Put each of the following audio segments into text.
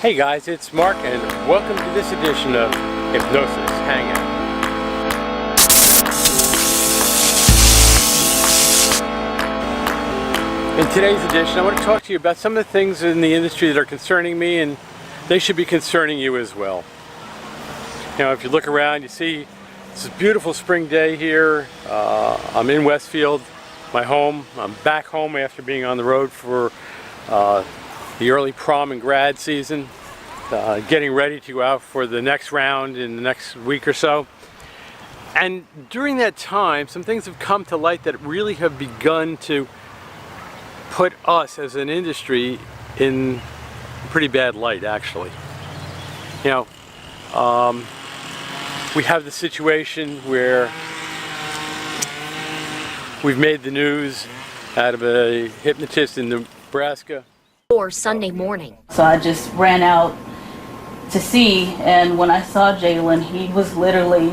Hey guys, it's Mark and welcome to this edition of Hypnosis Hangout. In today's edition, I want to talk to you about some of the things in the industry that are concerning me, and they should be concerning you as well. You know, if you look around, you see it's a beautiful spring day here. I'm in Westfield, my home. I'm back home after being on the road for the early prom and grad season, getting ready to go out for the next round in the next week or so. And during that time, some things have come to light that really have begun to put us as an industry in a pretty bad light, actually. You know, we have the situation where we've made the news out of a hypnotist in Nebraska. Or Sunday morning. So I just ran out to see, and when I saw Jalen, he was literally,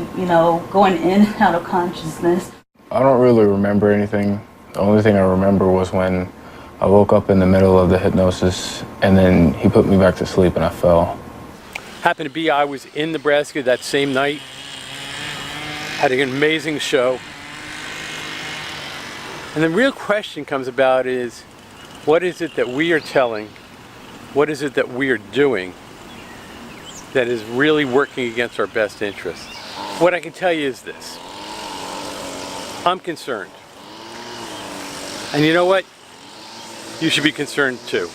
going in and out of consciousness. I don't really remember anything. The only thing I remember was when I woke up in the middle of the hypnosis, and then he put me back to sleep and I fell. Happened to be I was in Nebraska that same night, had an amazing show. And the real question comes about is, what is it that we are telling, what is it that we are doing that is really working against our best interests? What I can tell you is this: I'm concerned. And you know what? You should be concerned too.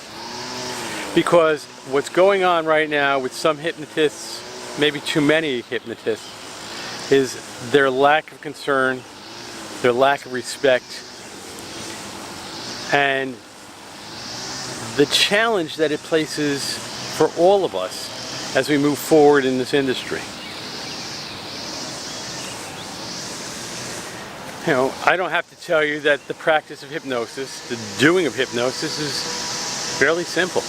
Because what's going on right now with some hypnotists, maybe too many hypnotists, is their lack of concern, their lack of respect, and the challenge that it places for all of us as we move forward in this industry. You know, I don't have to tell you that the practice of hypnosis, the doing of hypnosis, is fairly simple.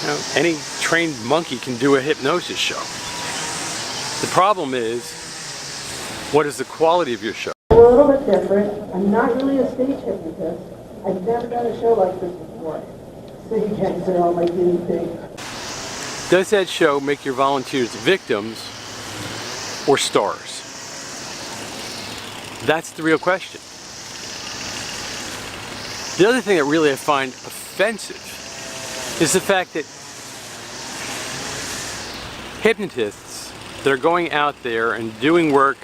You know, any trained monkey can do a hypnosis show. The problem is, what is the quality of your show? A little bit different. I'm not really a stage hypnotist. I've never done a show like this before. Stage hangs are all my guinea pig. Does that show make your volunteers victims or stars? That's the real question. The other thing that really I find offensive is the fact that hypnotists that are going out there and doing work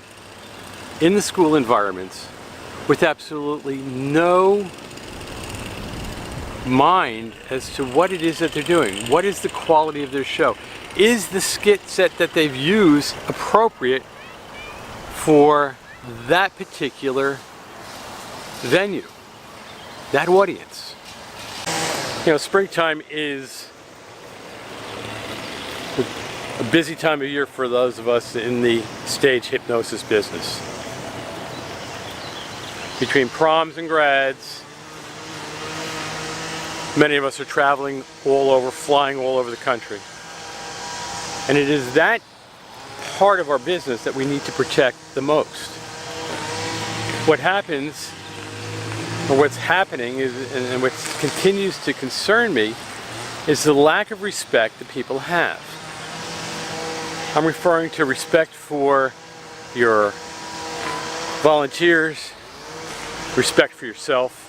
in the school environments with absolutely no mind as to what it is that they're doing. What is the quality of their show? Is the skit set that they've used appropriate for that particular venue, that audience? You know, springtime is a busy time of year for those of us in the stage hypnosis business. Between proms and grads, many of us are traveling all over, flying all over the country. And it is that part of our business that we need to protect the most. What happens, or what's happening, is, and what continues to concern me, is the lack of respect that people have. I'm referring to respect for your volunteers, respect for yourself,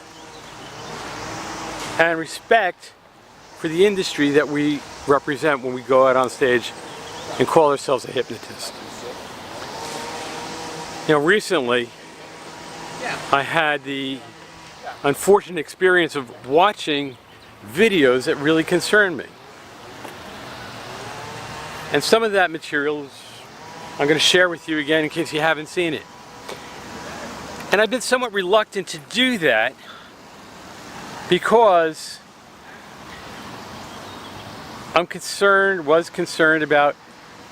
and respect for the industry that we represent when we go out on stage and call ourselves a hypnotist. You know, recently I had the unfortunate experience of watching videos that really concerned me. And some of that material I'm going to share with you again in case you haven't seen it. And I've been somewhat reluctant to do that because was concerned about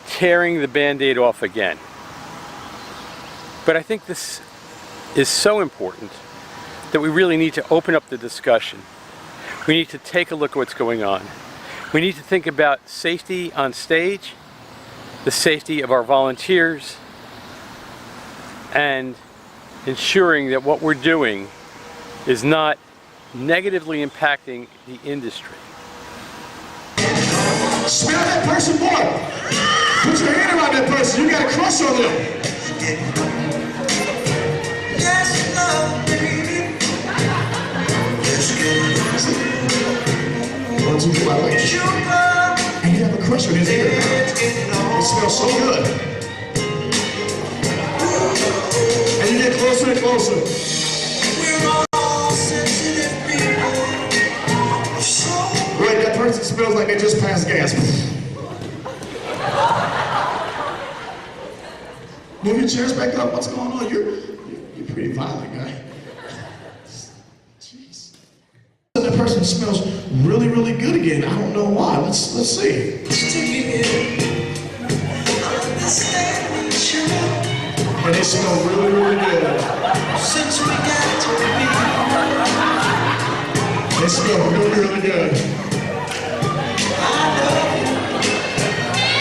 tearing the Band-Aid off again. But I think this is so important that we really need to open up the discussion. We need to take a look at what's going on. We need to think about safety on stage, the safety of our volunteers, and ensuring that what we're doing is not negatively impacting the industry. Smell that person, boy. Put your hand around that person. You got a crush on them. Yes, love, baby. One, two, three, I like it. And you have a crush on his ear. It smells so good. And you get closer and closer. We're all sensitive people. Wait, that person smells like they just passed gas. Move your chairs back up. What's going on? You're pretty violent, guy. Jeez. That person smells really, really good again. I don't know why. Let's see. And they smell really, really good. Since we got to be. They smell really, really good.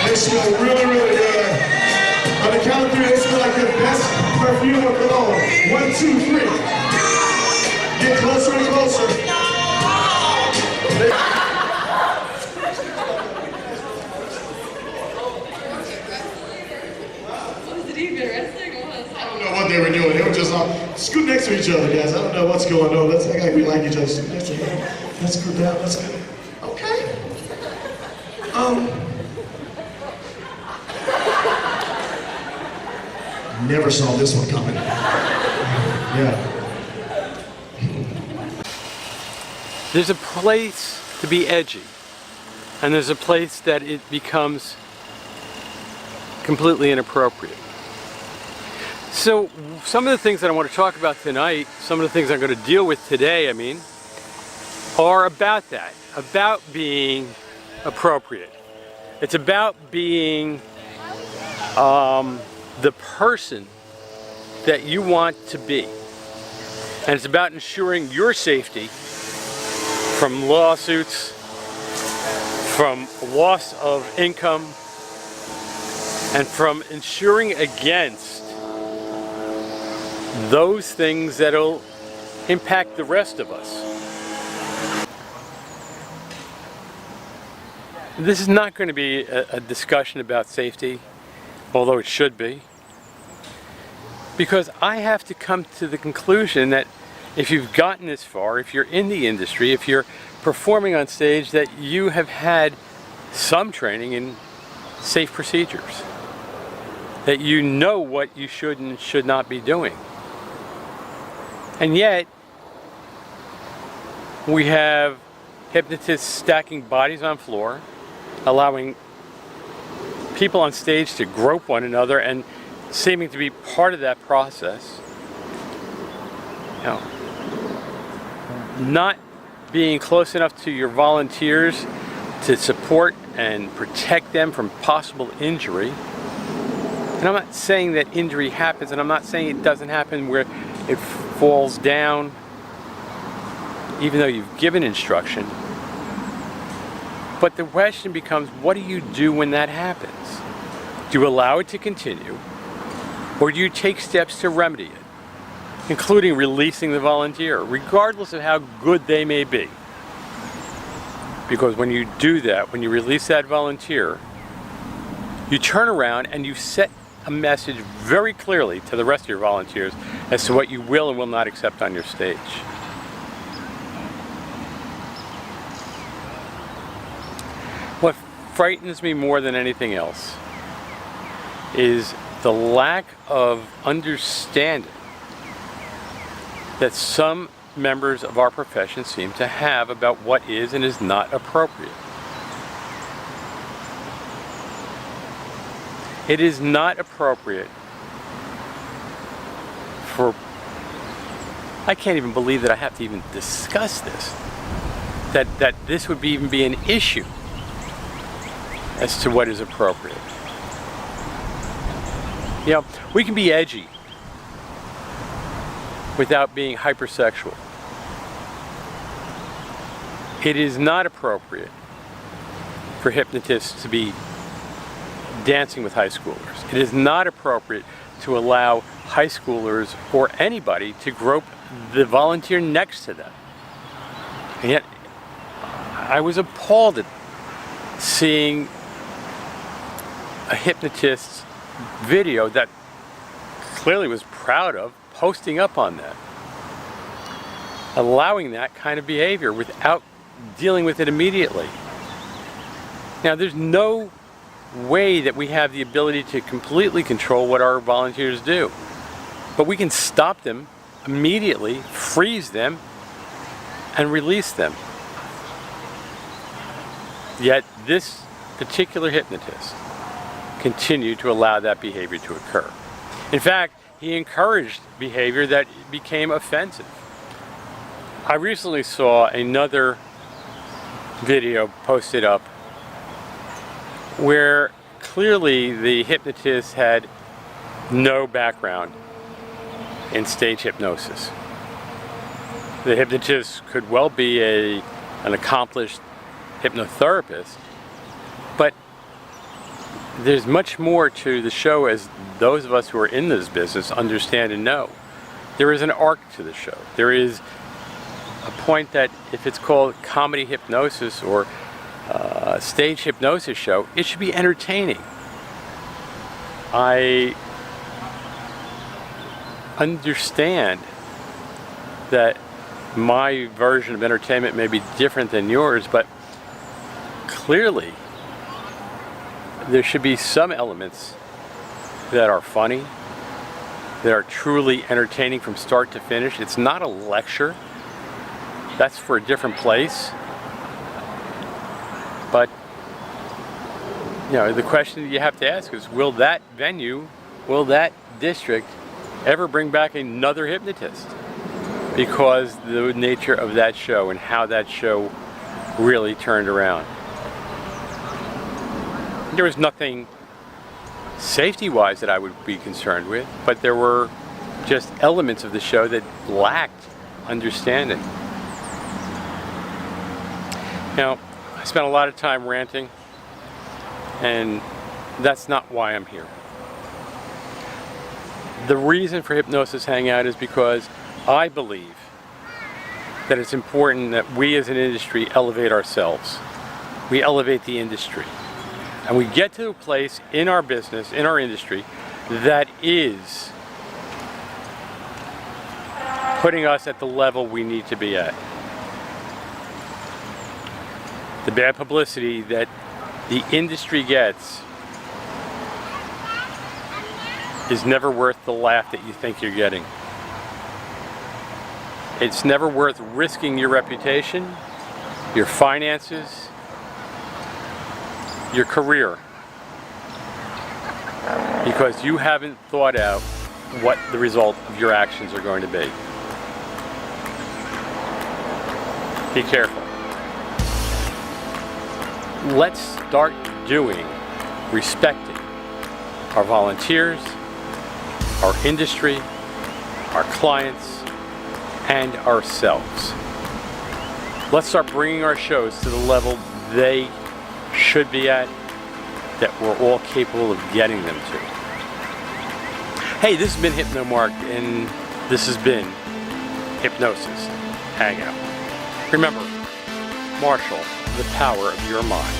They smell really, really good. On the count of three, they smell like the best perfume or cologne. 1, 2, 3. Get closer and closer. I don't know what they were doing. They were just all scoot next to each other, guys. I don't know what's going on. Let's act like we like each other. Scoot next to each other. Let's scoot down. Let's go. Okay. Never saw this one coming. Yeah. There's a place to be edgy, and there's a place that it becomes completely inappropriate. So some of the things that I want to talk about tonight, some of the things I'm going to deal with today, are about that, about being appropriate. It's about being the person that you want to be. And it's about ensuring your safety from lawsuits, from loss of income, and from ensuring against those things that'll impact the rest of us. This is not going to be a discussion about safety, although it should be, because I have to come to the conclusion that if you've gotten this far, if you're in the industry, if you're performing on stage, that you have had some training in safe procedures, that you know what you should and should not be doing. And yet, we have hypnotists stacking bodies on floor, allowing people on stage to grope one another and seeming to be part of that process. Not being close enough to your volunteers to support and protect them from possible injury. And I'm not saying that injury happens, and I'm not saying it doesn't happen where it falls down, even though you've given instruction. But the question becomes, what do you do when that happens? Do you allow it to continue, or do you take steps to remedy it, including releasing the volunteer, regardless of how good they may be? Because when you do that, when you release that volunteer, you turn around and you set a message very clearly to the rest of your volunteers as to what you will and will not accept on your stage. What frightens me more than anything else is the lack of understanding that some members of our profession seem to have about what is and is not appropriate. It is not appropriate for, I can't even believe that I have to even discuss this, that this would even be an issue as to what is appropriate. We can be edgy without being hypersexual. It is not appropriate for hypnotists to be dancing with high schoolers. It is not appropriate to allow high schoolers or anybody to grope the volunteer next to them. And yet, I was appalled at seeing a hypnotist's video that clearly was proud of posting up on that, allowing that kind of behavior without dealing with it immediately. Now, there's no way that we have the ability to completely control what our volunteers do, but we can stop them immediately, freeze them, and release them. Yet this particular hypnotist continued to allow that behavior to occur. In fact, he encouraged behavior that became offensive. I recently saw another video posted up where clearly the hypnotist had no background in stage hypnosis. The hypnotist could well be an accomplished hypnotherapist, but there's much more to the show, as those of us who are in this business understand and know. There is an arc to the show. There is a point that if it's called comedy hypnosis or stage hypnosis show, it should be entertaining. I understand that my version of entertainment may be different than yours, but clearly there should be some elements that are funny, that are truly entertaining from start to finish. It's not a lecture. That's for a different place. But, you know, the question that you have to ask is, will that venue, will that district ever bring back another hypnotist? Because the nature of that show and how that show really turned around. There was nothing safety-wise that I would be concerned with, but there were just elements of the show that lacked understanding. Now, I spent a lot of time ranting, and that's not why I'm here. The reason for Hypnosis Hangout is because I believe that it's important that we as an industry elevate ourselves. We elevate the industry. And we get to a place in our business, in our industry, that is putting us at the level we need to be at. The bad publicity that the industry gets is never worth the laugh that you think you're getting. It's never worth risking your reputation, your finances, your career, because you haven't thought out what the result of your actions are going to be. Be careful. Let's start respecting our volunteers, our industry, our clients, and ourselves. Let's start bringing our shows to the level they should be at, that we're all capable of getting them to. Hey, this has been Hypno Marc, and this has been Hypnosis Hangout. Remember, Marshall, the power of your mind.